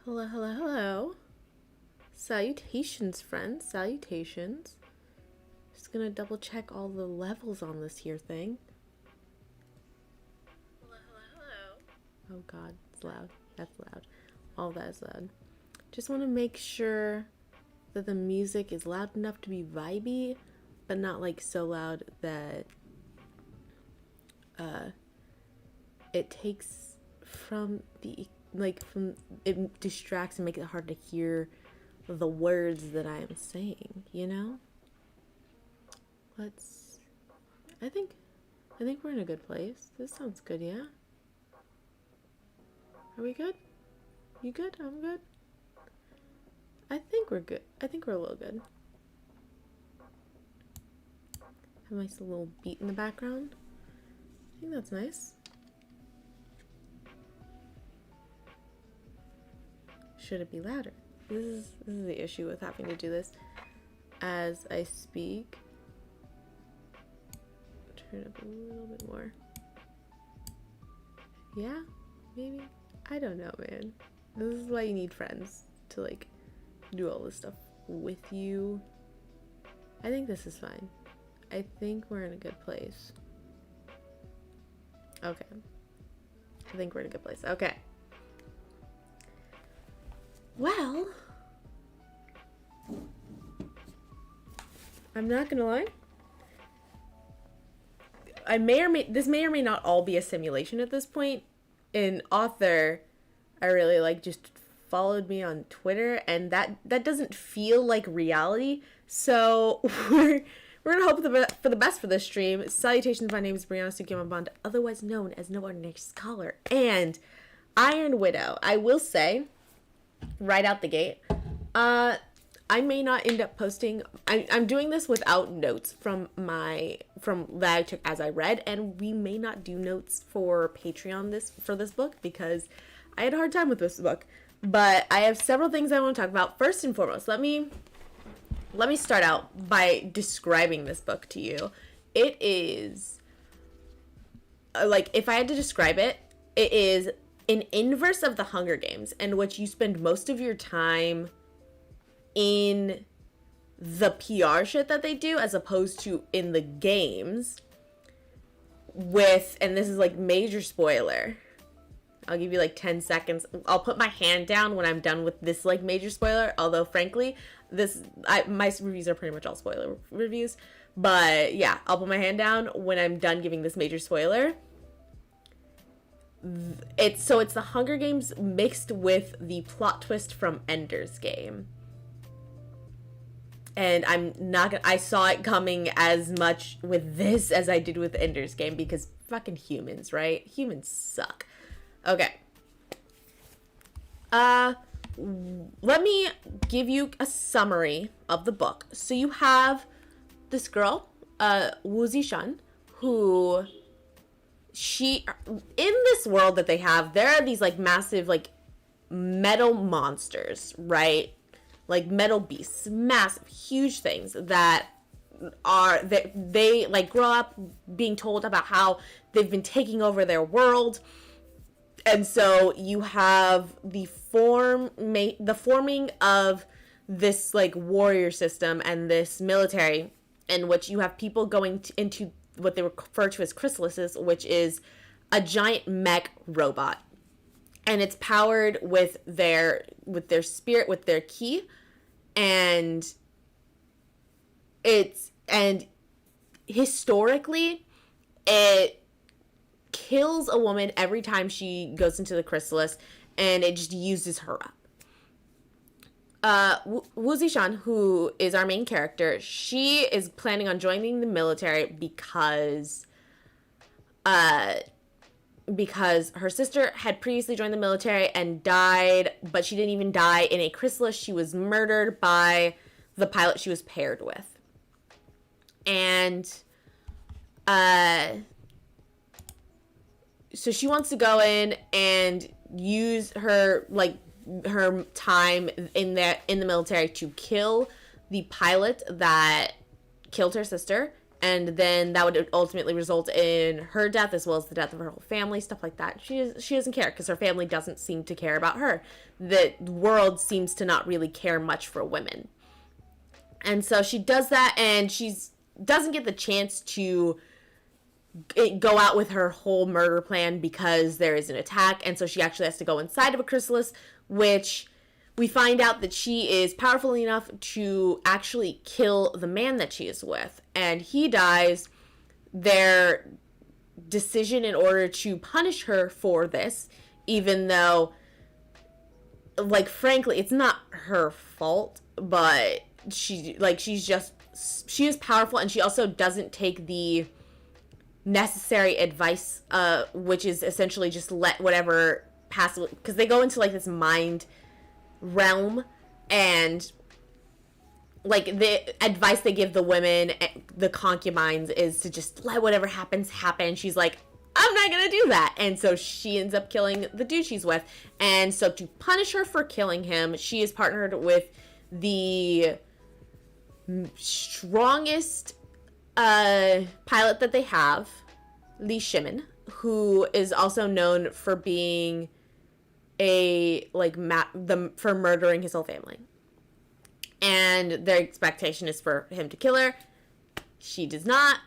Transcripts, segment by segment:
Hello, hello, hello. Salutations, friends. Salutations. Just gonna double check all the levels on this here thing. Hello, hello, hello. Oh god, it's loud. That's loud. All that is loud. Just want to make sure that the music is loud enough to be vibey, but not like so loud that it takes from the it distracts and makes it hard to hear the words that I am saying, you know? I think we're in a good place. This sounds good, yeah? Are we good? You good? I'm good? I think we're good. I think we're a little good. Have a nice little beat in the background. I think that's nice. Should it be louder? This is the issue with having to do this as I speak. Turn it up a little bit more. Yeah? Maybe? I don't know, man. This is why you need friends to like do all this stuff with you. I think this is fine. I think we're in a good place. Okay. I think we're in a good place. Okay. Well, I'm not gonna lie. This may or may not all be a simulation at this point. An author I really like just followed me on Twitter, and that doesn't feel like reality. So we're gonna hope for the best for this stream. Salutations, my name is Brianna Sukiyama Bond, otherwise known as No Ordinary Scholar, and Iron Widow. I will say, right out the gate, I may not end up posting. I'm doing this without notes from that I took as I read, and we may not do notes for Patreon for this book because I had a hard time with this book. But I have several things I want to talk about. First and foremost, let me start out by describing this book to you. It is like, if I had to describe it, it is an inverse of the Hunger Games, in which you spend most of your time in the PR shit that they do as opposed to in the games and this is like major spoiler. I'll give you like 10 seconds. I'll put my hand down when I'm done with this like major spoiler, although frankly, my reviews are pretty much all spoiler reviews. But yeah, I'll put my hand down when I'm done giving this major spoiler. It's the Hunger Games mixed with the plot twist from Ender's Game. And I saw it coming as much with this as I did with Ender's Game, because fucking humans, right? Humans suck. Okay. Let me give you a summary of the book. So you have this girl, Wu Zishan, who in this world that they have, there are these like massive like metal monsters, right? Like metal beasts, massive, huge things that they like grow up being told about how they've been taking over their world. And so you have the forming of this like warrior system and this military, in which you have people going into what they refer to as chrysalises, which is a giant mech robot. And it's powered with their spirit, with their ki, and historically it kills a woman every time she goes into the chrysalis, and it just uses her up. Wu Zishan, who is our main character, she is planning on joining the military because because her sister had previously joined the military and died, but she didn't even die in a chrysalis. She was murdered by the pilot she was paired with. And so she wants to go in and use her time in the military to kill the pilot that killed her sister, and then that would ultimately result in her death as well as the death of her whole family, stuff like that. She doesn't care because her family doesn't seem to care about her. The world seems to not really care much for women. And so she does that, and doesn't get the chance to go out with her whole murder plan because there is an attack, and so she actually has to go inside of a chrysalis, which we find out that she is powerful enough to actually kill the man that she is with, and he dies. Their decision in order to punish her for this, even though, like, frankly, it's not her fault, but she is powerful, and she also doesn't take the necessary advice, which is essentially just let whatever pass, because they go into like this mind realm, and like the advice they give the women, the concubines, is to just let whatever happens happen. She's like, I'm not gonna do that, and so she ends up killing the dude she's with. And so to punish her for killing him, she is partnered with the strongest pilot that they have, Lee Shimin, who is also known for being for murdering his whole family. And their expectation is for him to kill her. She does not,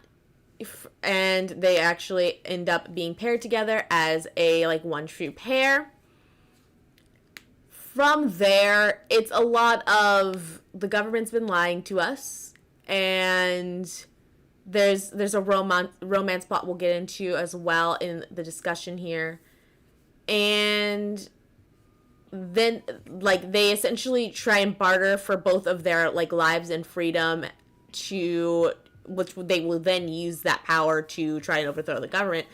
and they actually end up being paired together as a one true pair. From there, it's a lot of the government's been lying to us, and there's a romance plot we'll get into as well in the discussion here. And then they essentially try and barter for both of their lives and freedom, which they will then use that power to try and overthrow the government.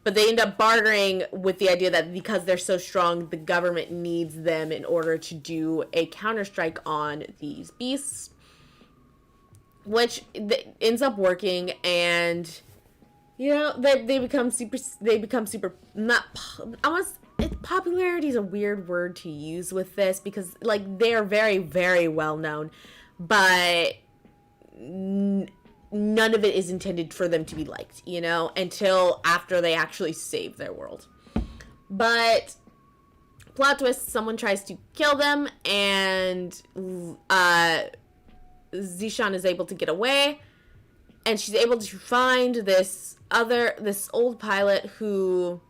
But they end up bartering with the idea that because they're so strong, the government needs them in order to do a counterstrike on these beasts, which ends up working. And they become super popularity is a weird word to use with this, because they are very, very well known, but none of it is intended for them to be liked, until after they actually save their world. But plot twist, someone tries to kill them, and Zishan is able to get away, and she's able to find this old pilot who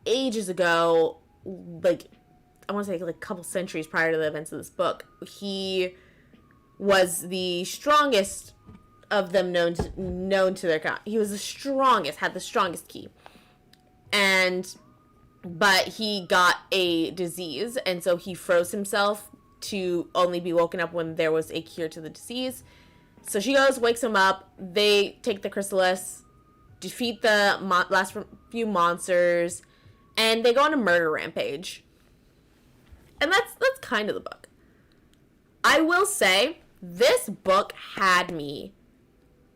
ages ago, I want to say a couple centuries prior to the events of this book, he was the strongest of them known to their kind. He was the strongest, had the strongest ki. But he got a disease, and so he froze himself to only be woken up when there was a cure to the disease. So she goes, wakes him up, they take the chrysalis, defeat the last few monsters, and they go on a murder rampage. And that's kind of the book. I will say, this book had me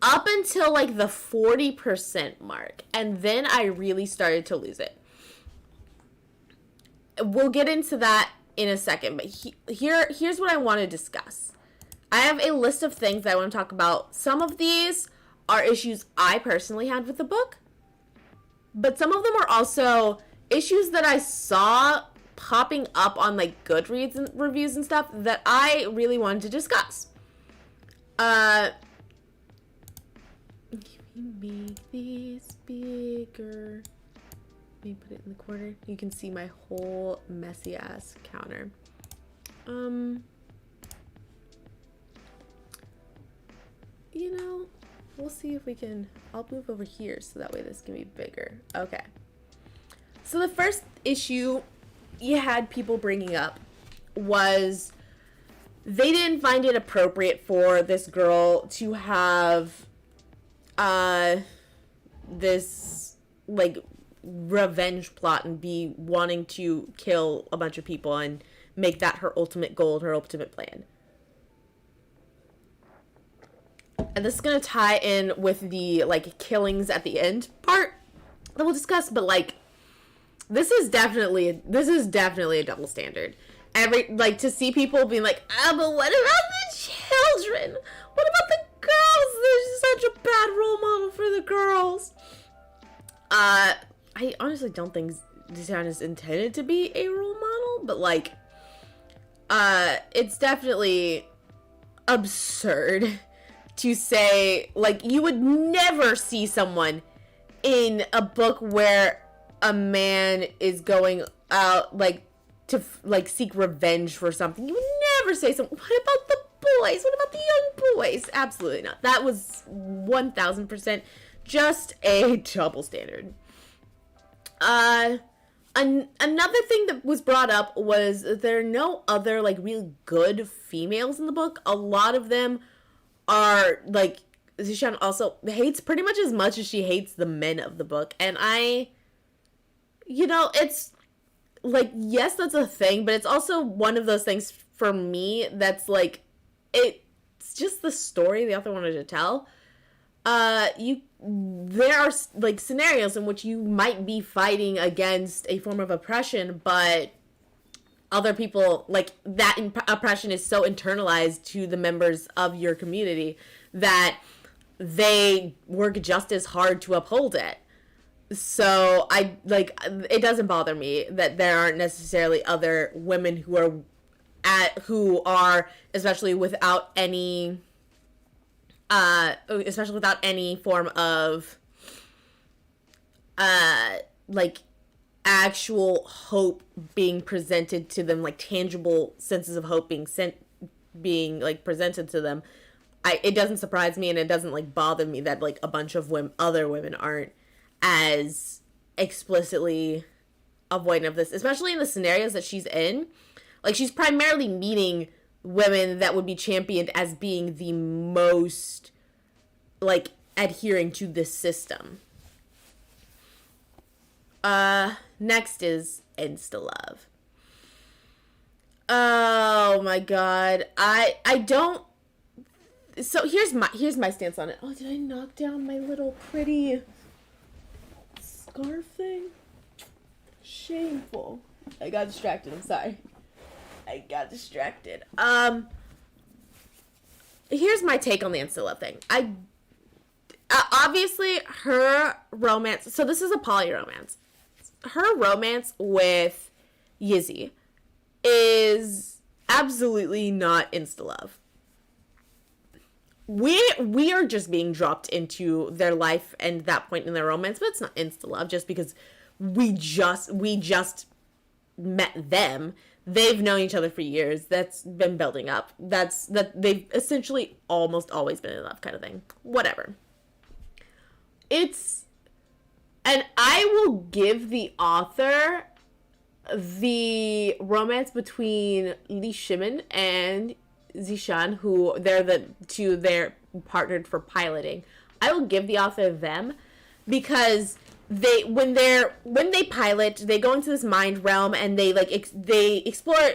up until the 40% mark, and then I really started to lose it. We'll get into that in a second, but here's what I want to discuss. I have a list of things that I want to talk about. Some of these are issues I personally had with the book, but some of them are also issues that I saw popping up on Goodreads and reviews and stuff that I really wanted to discuss. Let me make these bigger. Let me put it in the corner. You can see my whole messy ass counter. We'll see if we can. I'll move over here so that way this can be bigger. Okay. So the first issue you had people bringing up was they didn't find it appropriate for this girl to have this like revenge plot and be wanting to kill a bunch of people and make that her ultimate goal, her ultimate plan. And this is gonna tie in with the like killings at the end part that we'll discuss, but like this is definitely a double standard. Like to see people being like, but what about the children? What about the girls? There's such a bad role model for the girls. I honestly don't think Zishan is intended to be a role model, but like it's definitely absurd to say, like, you would never see someone in a book where a man is going out, like, to, like, seek revenge for something. You would never say something. What about the boys? What about the young boys? Absolutely not. That was 1000% just a double standard. Another thing that was brought up was there are no other, like, really good females in the book. A lot of them are, like, Zishan also hates pretty much as much as she hates the men of the book. And it's, like, yes, that's a thing, but it's also one of those things for me that's, like, it's just the story the author wanted to tell. There are, like, scenarios in which you might be fighting against a form of oppression, but other people, like, that oppression is so internalized to the members of your community that they work just as hard to uphold it. So it doesn't bother me that there aren't necessarily other women who are especially without any form of like actual hope being presented to them, like tangible senses of hope being like presented to them. It doesn't surprise me, and it doesn't like bother me that like a bunch of other women aren't as explicitly avoidant of this, especially in the scenarios that she's in. Like, she's primarily meeting women that would be championed as being the most, like, adhering to this system. Next is insta-love. Oh my god. I don't... So here's my stance on it. Oh, did I knock down my little pretty scarf thing? Shameful. I got distracted, I'm sorry. I got distracted. Here's my take on the insta-love thing. Obviously, her romance... So this is a poly-romance. Her romance with Yizzy is absolutely not insta-love. We are just being dropped into their life and that point in their romance, but it's not insta-love just because we just met them. They've known each other for years. That's been building up. That they've essentially almost always been in love kind of thing. Whatever. And I will give the author the romance between Li Shimin and Zishan, who they're partnered for piloting. I will give the author them because when they pilot, they go into this mind realm and they they explore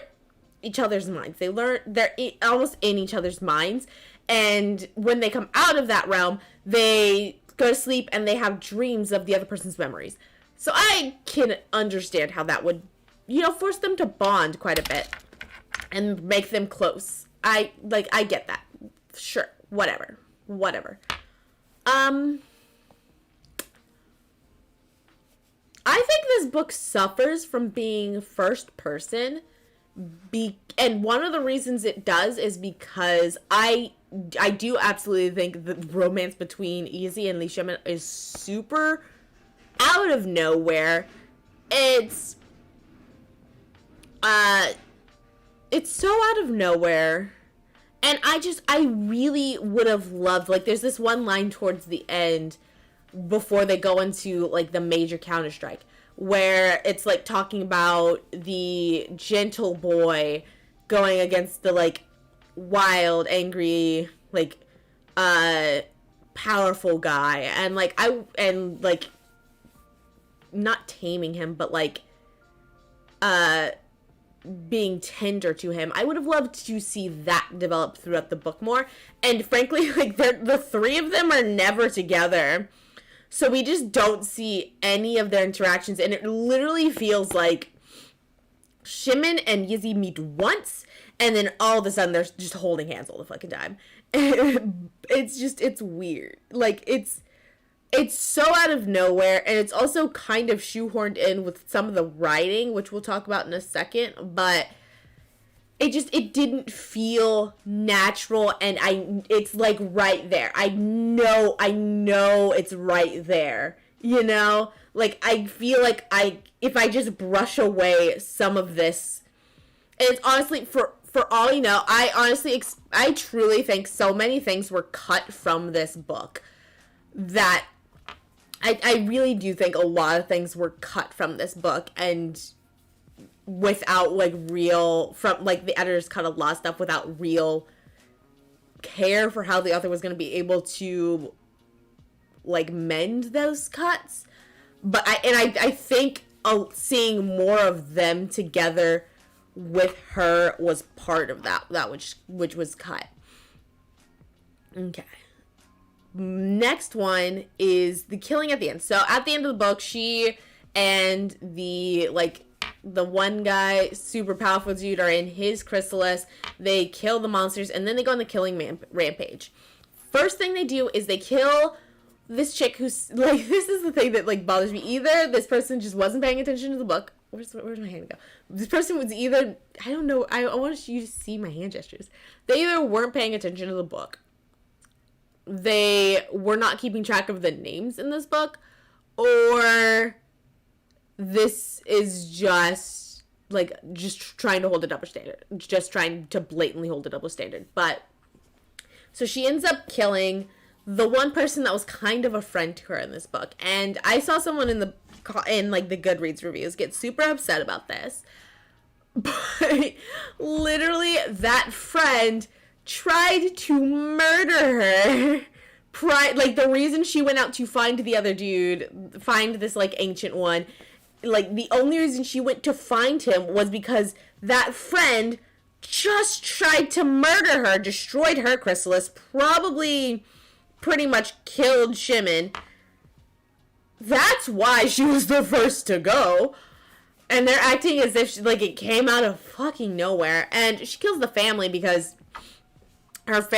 each other's minds. They're almost in each other's minds, and when they come out of that realm, they go to sleep and they have dreams of the other person's memories. So I can understand how that would, force them to bond quite a bit and make them close. I get that. Sure. Whatever. I think this book suffers from being first person, and one of the reasons it does is because I do absolutely think the romance between Izzy and Li Shimin is super out of nowhere. It's so out of nowhere. And I really would have loved, like, there's this one line towards the end before they go into, like, the major counterstrike, where it's, like, talking about the gentle boy going against the, like, wild, angry, like, powerful guy. And, like, not taming him, but like being tender to him. I would have loved to see that develop throughout the book more. And frankly, like the three of them are never together. So we just don't see any of their interactions, and it literally feels like Shimon and Yizzy meet once, and then all of a sudden they're just holding hands all the fucking time. It's weird. Like, it's so out of nowhere, and it's also kind of shoehorned in with some of the writing, which we'll talk about in a second, but it didn't feel natural, and it's like right there. I know it's right there, you know? Like, I feel like if I just brush away some of this, and it's honestly, for all you know, I truly think so many things were cut from this book that I really do think a lot of things were cut from this book, and without like the editors cut a lot of stuff without real care for how the author was going to be able to like mend those cuts. But I think seeing more of them together with her was part of that which was cut. Okay. Next one is the killing at the end. So at the end of the book, she and the one guy, super powerful dude, are in his chrysalis. They kill the monsters, and then they go on the killing rampage. First thing they do is they kill this chick who's, like, this is the thing that, like, bothers me. Either this person just wasn't paying attention to the book. Where's my hand go? This person was either, I don't know, I want you to see my hand gestures. They either weren't paying attention to the book, they were not keeping track of the names in this book, or this is just trying to hold a double standard. Just trying to blatantly hold a double standard. But, so she ends up killing the one person that was kind of a friend to her in this book. And I saw someone in the Goodreads reviews get super upset about this. But literally, that friend tried to murder her. The reason she went out to find the other dude, find this, like, ancient one, like, the only reason she went to find him was because that friend just tried to murder her, destroyed her chrysalis, probably pretty much killed Shimon. That's why she was the first to go. And they're acting as if, it came out of fucking nowhere. And she kills the family because her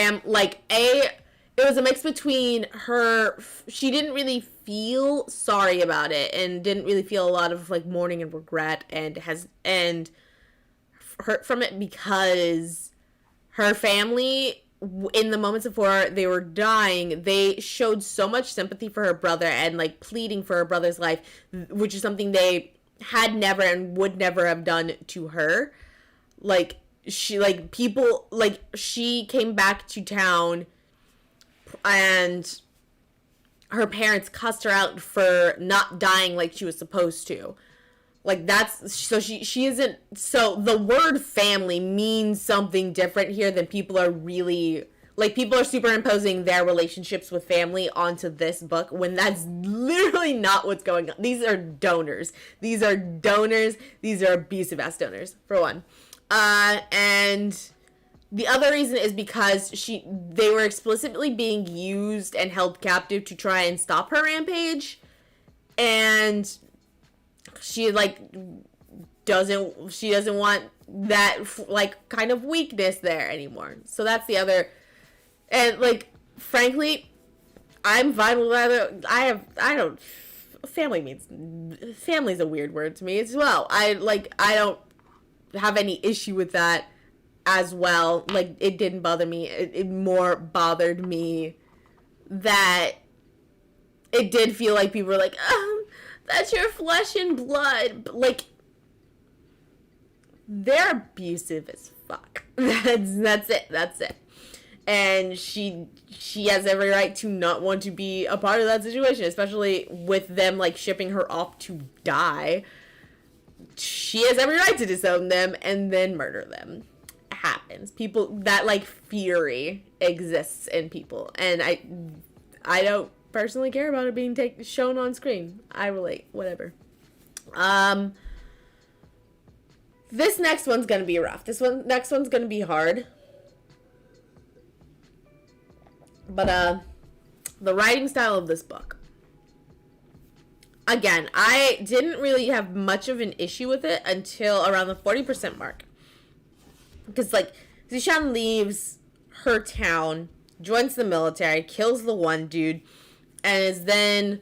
it was a mix between her, she didn't really feel sorry about it and didn't really feel a lot of, mourning and regret and hurt from it, because her family, in the moments before they were dying, they showed so much sympathy for her brother and, pleading for her brother's life, which is something they had never and would never have done to her. She came back to town and her parents cussed her out for not dying like she was supposed to. She isn't, so the word family means something different here than people are really, people are superimposing their relationships with family onto this book when that's literally not what's going on. These are donors. These are abusive ass donors, for one. And the other reason is because they were explicitly being used and held captive to try and stop her rampage, and she doesn't want that kind of weakness there anymore. So that's the other, and frankly, I'm fine with either. Family's a weird word to me as well. I don't have any issue with that as well. It didn't bother me. It more bothered me that it did feel like people were like, that's your flesh and blood. But, they're abusive as fuck. That's it. And she has every right to not want to be a part of that situation, especially with them, shipping her off to die. She has every right to disown them and then murder them. It happens. People, that, fury exists in people. And I don't personally care about it being shown on screen. I relate. Whatever. This next one's gonna be rough. Next one's gonna be hard. But, the writing style of this book. Again, I didn't really have much of an issue with it until around the 40% mark. Because, like, Zishan leaves her town, joins the military, kills the one dude, and is then,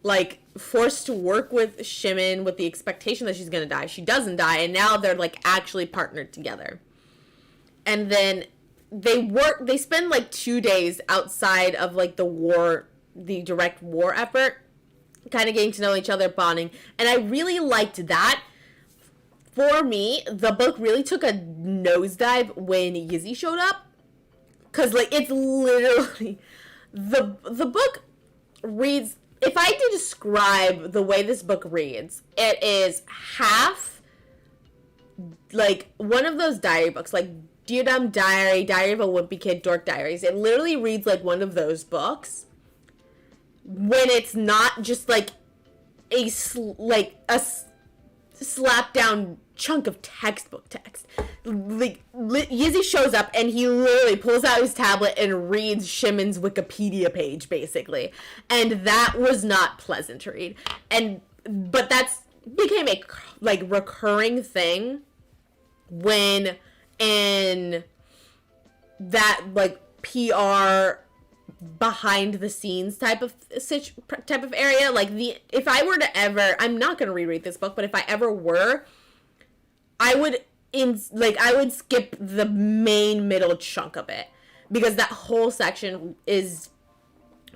like, forced to work with Shimon with the expectation that she's gonna die. She doesn't die, and now they're, like, actually partnered together. And then they spend, like, 2 days outside of, like, the direct war effort, kind of getting to know each other, bonding. And I really liked that. For me, the book really took a nosedive when Yizzy showed up. Because, like, it's literally... The book reads... If I had to describe the way this book reads, it is half, like, one of those diary books, like Dear Dumb Diary, Diary of a Wimpy Kid, Dork Diaries. It literally reads like one of those books when it's not just, like, a slap down chunk of textbook text. Like, Yizzy shows up and he literally pulls out his tablet and reads Shimon's Wikipedia page, basically. And that was not pleasant to read. But that's became a, like, recurring thing when in that, like, PR behind the scenes type of area. Like, if I were to ever, I'm not going to reread this book, but if I ever were, I would skip the main middle chunk of it, because that whole section is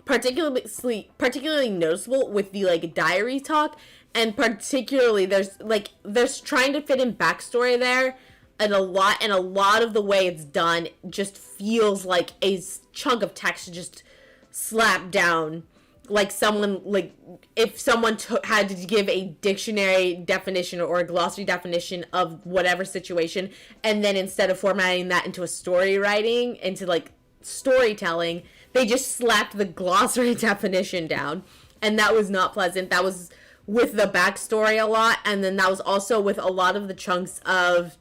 particularly noticeable with the, like, diary talk, and particularly there's trying to fit in backstory there, and a lot of the way it's done just feels like a chunk of text just slapped down. Like someone, like, if someone had to give a dictionary definition or a glossary definition of whatever situation, and then instead of formatting that into a story writing, into, like, storytelling, they just slapped the glossary definition down. And that was not pleasant. That was with the backstory a lot, and then that was also with a lot of the chunks of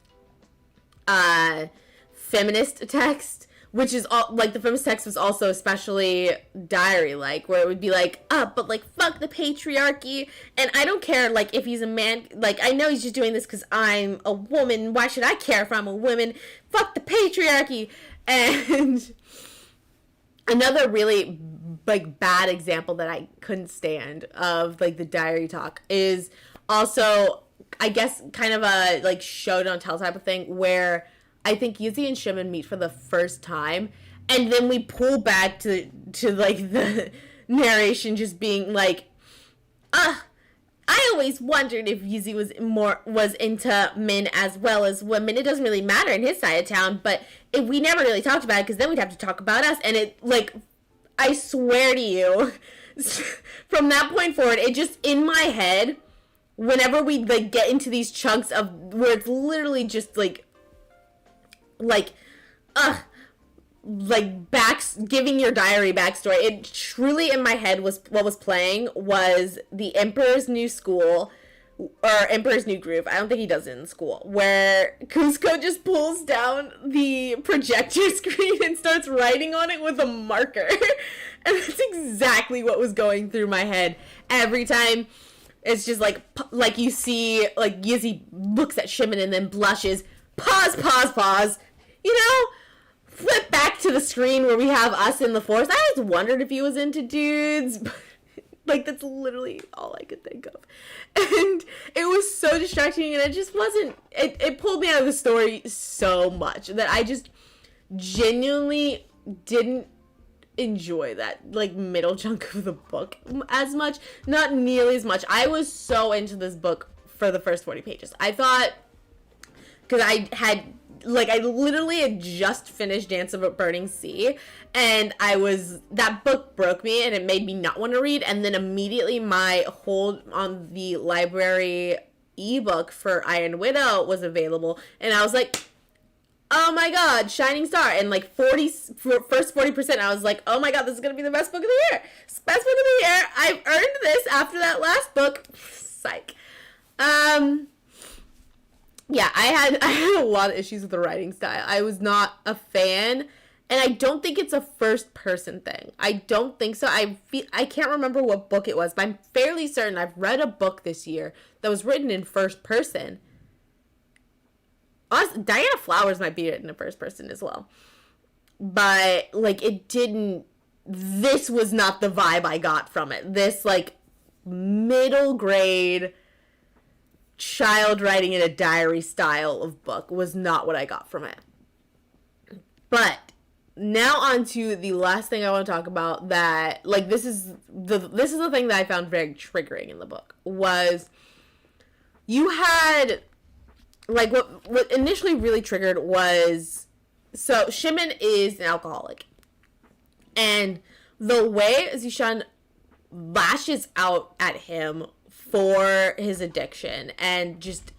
feminist text, which is all, like, the feminist text was also especially diary-like, where it would be like, but, like, fuck the patriarchy, and I don't care, like, if he's a man, like, I know he's just doing this because I'm a woman, why should I care if I'm a woman, fuck the patriarchy. And another really, like, bad example that I couldn't stand of, like, the diary talk is also, I guess, kind of a, like, show don't tell type of thing, where I think Yizzy and Shimon meet for the first time, and then we pull back to like, the narration just being like, I always wondered if Yizzy was into men as well as women. It doesn't really matter in his side of town, but we never really talked about it, because then we'd have to talk about us, and it, like, I swear to you, from that point forward, it just, in my head, whenever we, like, get into these chunks of, where it's literally just, like, giving your diary backstory, it truly, in my head, was, what was playing was the Emperor's New School, or Emperor's New Groove. I don't think he does it in school, where Kuzco just pulls down the projector screen and starts writing on it with a marker. And that's exactly what was going through my head every time. It's just like you see, like, Yizzy looks at Shimon and then blushes, pause, you know, flip back to the screen where we have us in the forest. I just wondered if he was into dudes. Like, that's literally all I could think of. And it was so distracting, and it just wasn't, it pulled me out of the story so much that I just genuinely didn't enjoy that, like, middle chunk of the book as much. Not nearly as much. I was so into this book for the first 40 pages. I thought, because I literally had just finished Dance of a Burning Sea, and that book broke me, and it made me not want to read, and then immediately my hold on the library ebook for Iron Widow was available, and I was like, oh my god, Shining Star. And like first 40%, I was like, oh my god, this is gonna be the best book of the year. Best book of the year. I've earned this after that last book. Psych. Yeah, I had a lot of issues with the writing style. I was not a fan. And I don't think it's a first person thing. I don't think so. I can't remember what book it was, but I'm fairly certain I've read a book this year that was written in first person. Honestly, Diana Flowers might be written in first person as well. But, like, this was not the vibe I got from it. This, like, middle grade child writing in a diary style of book was not what I got from it. But now on to the last thing I want to talk about that, like, this is the thing that I found very triggering in the book, was you had, like, what initially really triggered was, so Shimon is an alcoholic, and the way Zishan lashes out at him for his addiction and just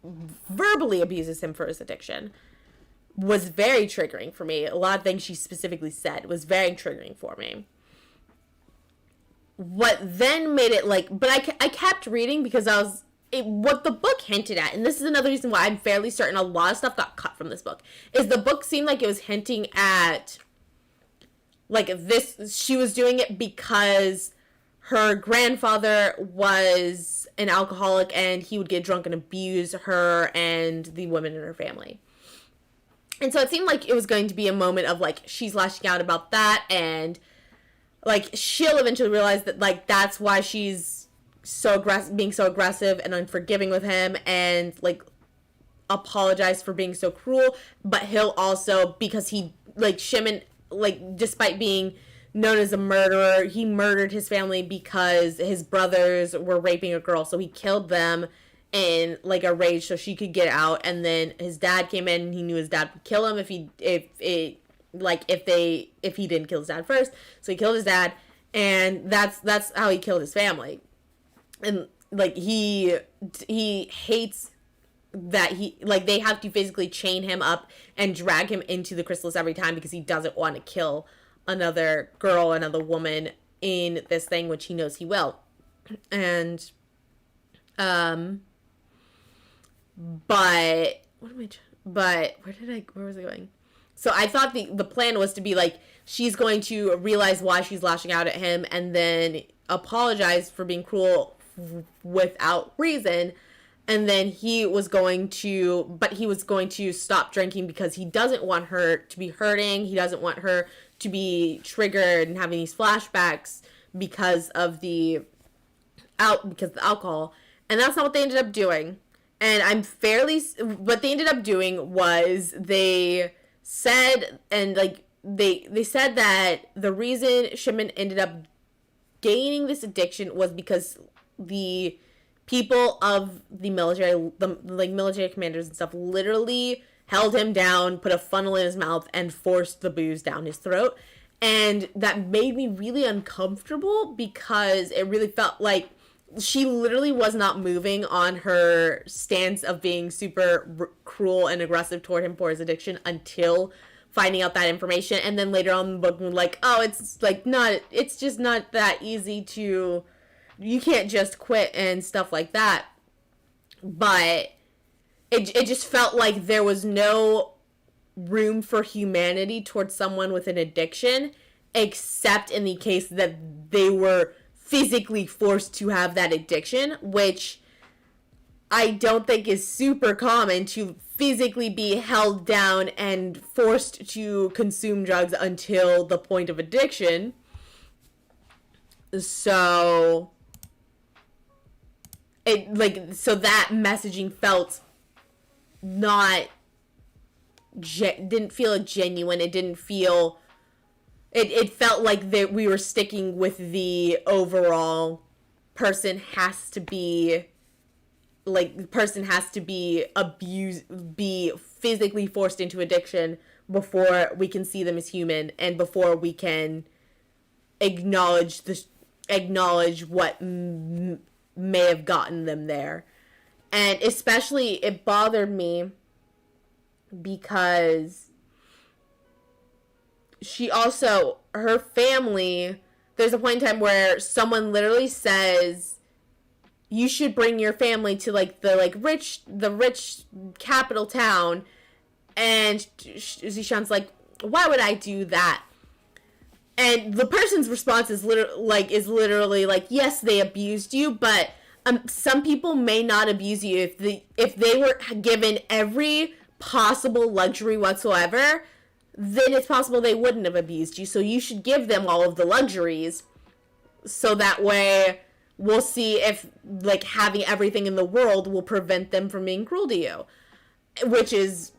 verbally abuses him for his addiction was very triggering for me. A lot of things she specifically said was very triggering for me. What then made it, like, but I kept reading because what the book hinted at, and this is another reason why I'm fairly certain a lot of stuff got cut from this book, is the book seemed like it was hinting at, like, she was doing it because her grandfather was an alcoholic and he would get drunk and abuse her and the women in her family. And so it seemed like it was going to be a moment of, like, she's lashing out about that, and, like, she'll eventually realize that, like, that's why she's being so aggressive and unforgiving with him, and, like, apologize for being so cruel. But he'll also, because Shimon, like, despite being known as a murderer, he murdered his family because his brothers were raping a girl, so he killed them in, like, a rage so she could get out. And then his dad came in and he knew his dad would kill him if he didn't kill his dad first. So he killed his dad, and that's how he killed his family. And, like, he hates that they have to physically chain him up and drag him into the chrysalis every time because he doesn't want to kill another girl, another woman in this thing, which he knows he will. And but where was I going? So I thought the plan was to be, like, she's going to realize why she's lashing out at him and then apologize for being cruel without reason. And then he was going to stop drinking because he doesn't want her to be hurting. He doesn't want her to be triggered and having these flashbacks because of the alcohol. And that's not what they ended up doing. And what they ended up doing was they said, and, like, they said that the reason Shimon ended up gaining this addiction was because the people of the military, military commanders and stuff, literally held him down, put a funnel in his mouth, and forced the booze down his throat. And that made me really uncomfortable because it really felt like she literally was not moving on her stance of being super cruel and aggressive toward him for his addiction until finding out that information. And then later on in the book, like, oh, it's just not that easy to, you can't just quit and stuff like that. But it just felt like there was no room for humanity towards someone with an addiction, except in the case that they were physically forced to have that addiction, which I don't think is super common, to physically be held down and forced to consume drugs until the point of addiction. So that messaging felt didn't feel genuine. It didn't feel, it felt like that we were sticking with the overall person has to be abused, be physically forced into addiction before we can see them as human and before we can acknowledge what may have gotten them there. And especially, it bothered me because she also, her family, there's a point in time where someone literally says, you should bring your family to like the rich capital town, and Zishan's like, why would I do that? And the person's response is literally like, yes, they abused you, but some people may not abuse you if they were given every possible luxury whatsoever. Then it's possible they wouldn't have abused you. So you should give them all of the luxuries, so that way we'll see if like having everything in the world will prevent them from being cruel to you, which is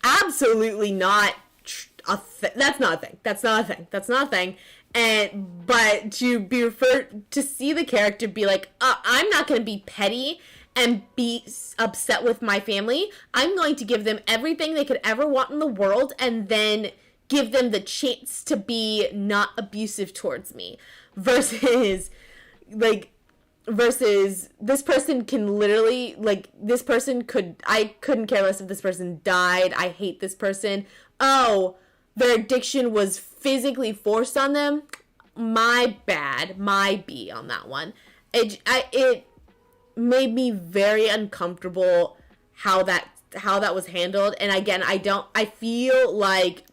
absolutely not that's not a thing. That's not a thing. That's not a thing. And but to be referred to see the character be like, I'm not going to be petty and be upset with my family. I'm going to give them everything they could ever want in the world, and then give them the chance to be not abusive towards me. Versus this person can literally, like, this person I couldn't care less if this person died. I hate this person. Oh, their addiction was physically forced on them. My bad. My B on that one. It made me very uncomfortable how that was handled. And again, I feel like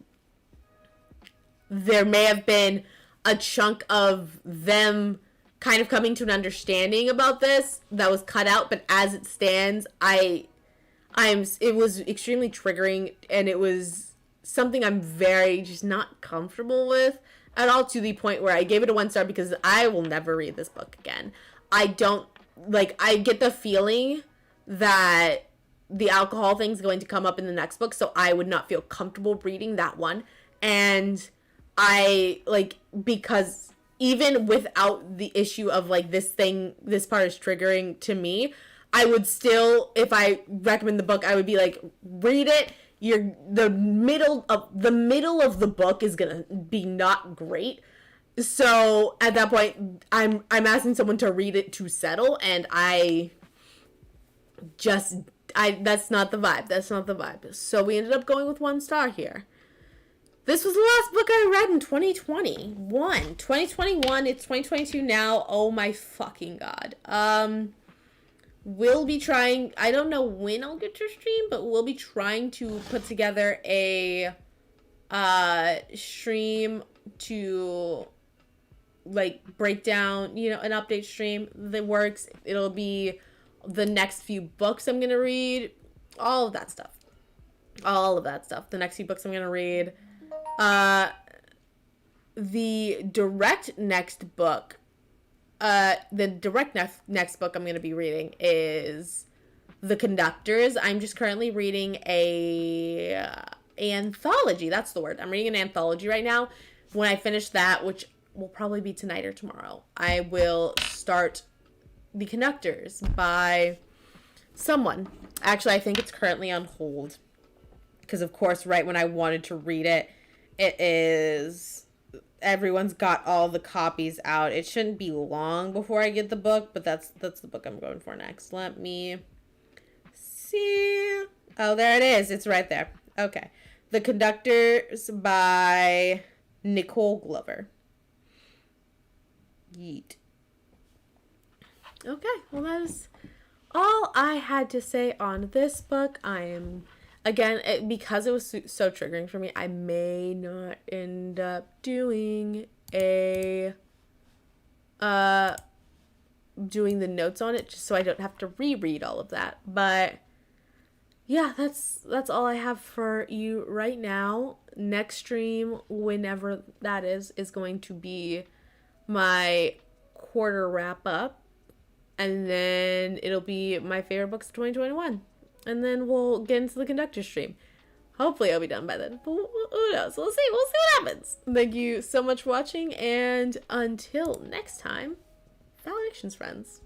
there may have been a chunk of them kind of coming to an understanding about this that was cut out, but as it stands, it was extremely triggering, and it was something I'm very just not comfortable with at all, to the point where I gave it a 1 star because I will never read this book again. I get the feeling that the alcohol thing's going to come up in the next book, so I would not feel comfortable reading that one. And because even without the issue of like this part is triggering to me, I would still, if I recommend the book, I would be like, read it. The middle of the book is gonna be not great. So at that point, I'm asking someone to read it to settle, and that's not the vibe. That's not the vibe. So we ended up going with 1 star here. This was the last book I read in 2021. 2021, it's 2022 now. Oh my fucking god. We'll be trying, I don't know when I'll get to stream, but we'll be trying to put together a stream to like break down, an update stream that works. It'll be the next few books I'm gonna read, all of that stuff. The next few books I'm gonna read. The direct next book I'm going to be reading is The Conductors. I'm just currently reading a anthology. That's the word. I'm reading an anthology right now. When I finish that, which will probably be tonight or tomorrow, I will start The Conductors by someone. Actually, I think it's currently on hold because, of course, right when I wanted to read it, everyone's got all the copies out. It shouldn't be long before I get the book, but that's the book I'm going for next. Let me see. Oh, there it is. It's right there. Okay. The Conductors by Nicole Glover. Yeet. Okay, well that is all I had to say on this book. Because it was so triggering for me, I may not end up doing doing the notes on it, just so I don't have to reread all of that. But yeah, that's all I have for you right now. Next stream, whenever that is going to be my quarter wrap up, and then it'll be my favorite books of 2021. And then we'll get into the Conductor stream. Hopefully I'll be done by then. But who knows? We'll see. We'll see what happens. Thank you so much for watching. And until next time, Valid Actions, friends.